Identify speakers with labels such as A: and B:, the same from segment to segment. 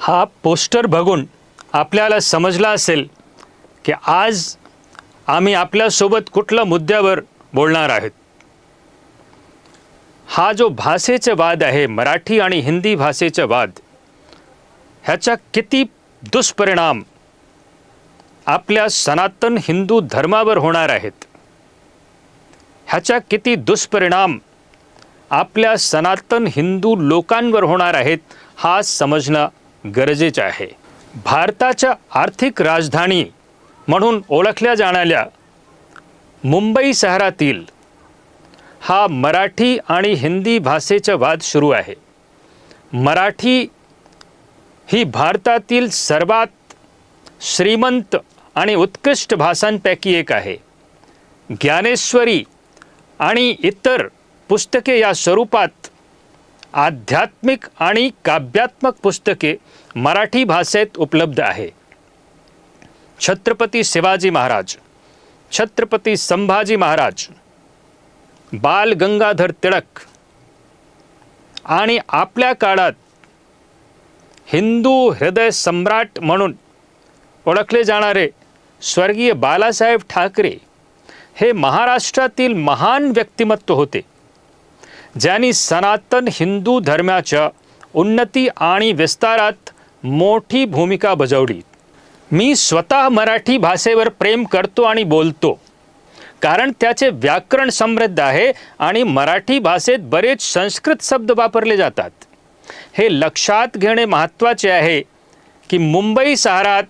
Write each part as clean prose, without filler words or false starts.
A: हा पोस्टर बघून आपल्याला समजला असेल की आज आम्ही आपल्यासोबत कुठल्या मुद्द्यावर बोलणार आहोत। हा जो भाषेचे वाद आहे, मराठी आणि हिंदी भाषेचे वाद, ह्याचा किती दुष्परिणाम आपल्या सनातन हिंदू धर्मावर होणार आहेत, ह्याचा किती दुष्परिणाम आपल्या सनातन हिंदू लोकांवर होणार आहेत, हा समजणं गरजेचं आहे। भारताच्या आर्थिक राजधानी म्हणून ओळखल्या जाणाऱ्या मुंबई शहरातील हा मराठी आणि हिंदी भाषेचा वाद सुरू आहे। मराठी ही भारतातील सर्वात श्रीमंत आणि उत्कृष्ट भाषांपैकी एक आहे। ज्ञानेश्वरी आणि इतर पुस्तके या स्वरूपात आध्यात्मिक आणि काव्यात्मक पुस्तके मराठी भाषेत उपलब्ध आहे। छत्रपती शिवाजी महाराज, छत्रपती संभाजी महाराज, बाल गंगाधर टिळक आणि आपल्या काळात हिंदू हृदय सम्राट म्हणून ओळखले जाणारे स्वर्गीय बाळासाहेब ठाकरे हे महाराष्ट्रातील महान व्यक्तिमत्व होते, ज्यांनी सनातन हिंदू धर्माच्या उन्नती आणि विस्तारात मोठी भूमिका बजावली। मी स्वतः मराठी भाषेवर प्रेम करतो आणि बोलतो, कारण त्याचे व्याकरण समृद्ध आहे आणि मराठी भाषेत बरेच संस्कृत शब्द वापरले जातात। हे लक्षात घेणे महत्त्वाचे आहे की मुंबई शहरात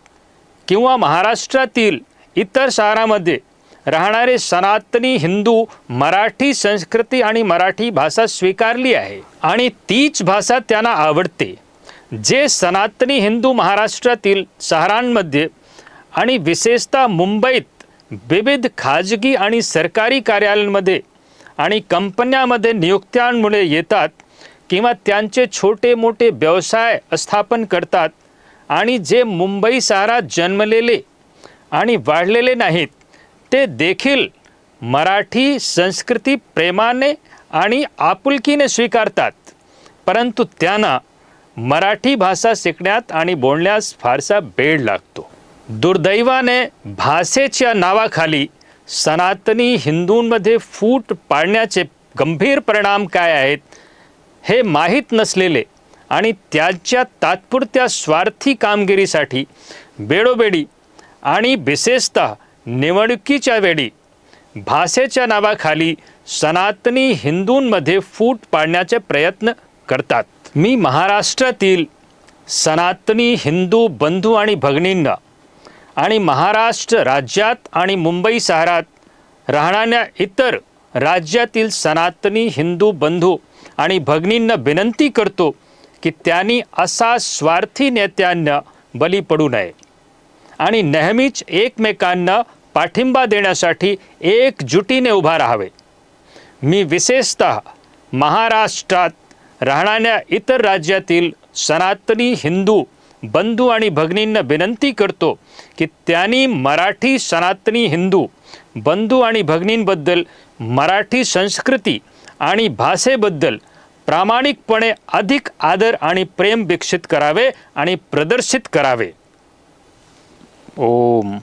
A: किंवा महाराष्ट्रातील इतर शहरांमध्ये राहणारे सनातनी हिंदू मराठी संस्कृती आणि मराठी भाषा स्वीकारली आहे आणि तीच भाषा त्यांना आवडते। जे सनातनी हिंदू महाराष्ट्रातील शहरांमध्ये आणि विशेषतः मुंबईत विविध खाजगी आणि सरकारी कार्यालयांमध्ये आणि कंपन्यांमध्ये नियुक्त्यांमुळे येतात किंवा त्यांचे छोटे मोठे व्यवसाय स्थापन करतात आणि जे मुंबई शहरात जन्मलेले आणि वाढलेले नाहीत, ते देखील मराठी संस्कृती प्रेमाने आणि आपुलकीने स्वीकारतात, परंतु त्यांना मराठी भाषा शिकण्यात आणि बोलण्यास फारसा वेळ लागतो। दुर्दैवाने भाषेच्या नावाखाली सनातनी हिंदूंमध्ये फूट पाडण्याचे गंभीर परिणाम काय आहेत हे माहीत नसलेले आणि त्यांच्या तात्पुरत्या स्वार्थी कामगिरीसाठी वेळोवेळी आणि विशेषतः निवडणुकीच्या वेळी भाषेच्या नावाखाली सनातनी हिंदूंमध्ये फूट पाडण्याचे प्रयत्न करतात। मी महाराष्ट्रातील सनातनी हिंदू बंधू आणि भगिनींना आणि महाराष्ट्र राज्यात आणि मुंबई शहरात राहणाऱ्या इतर राज्यातील सनातनी हिंदू बंधू आणि भगिनींना विनंती करतो की त्यांनी असा स्वार्थी नेत्यांना बळी पडू नये आणि नेहमीच एकमेकांना पाठिंबा देण्यासाठी एकजुटीने उभा राहावे। मी विशेषतः महाराष्ट्रात राहणाऱ्या इतर राज्यातील सनातनी हिंदू बंधू आणि भगिनींना विनंती करतो की त्यांनी मराठी सनातनी हिंदू बंधू आणि भगिनींबद्दल, मराठी संस्कृती आणि भाषेबद्दल प्रामाणिकपणे अधिक आदर आणि प्रेम विकसित करावे आणि प्रदर्शित करावे। ओम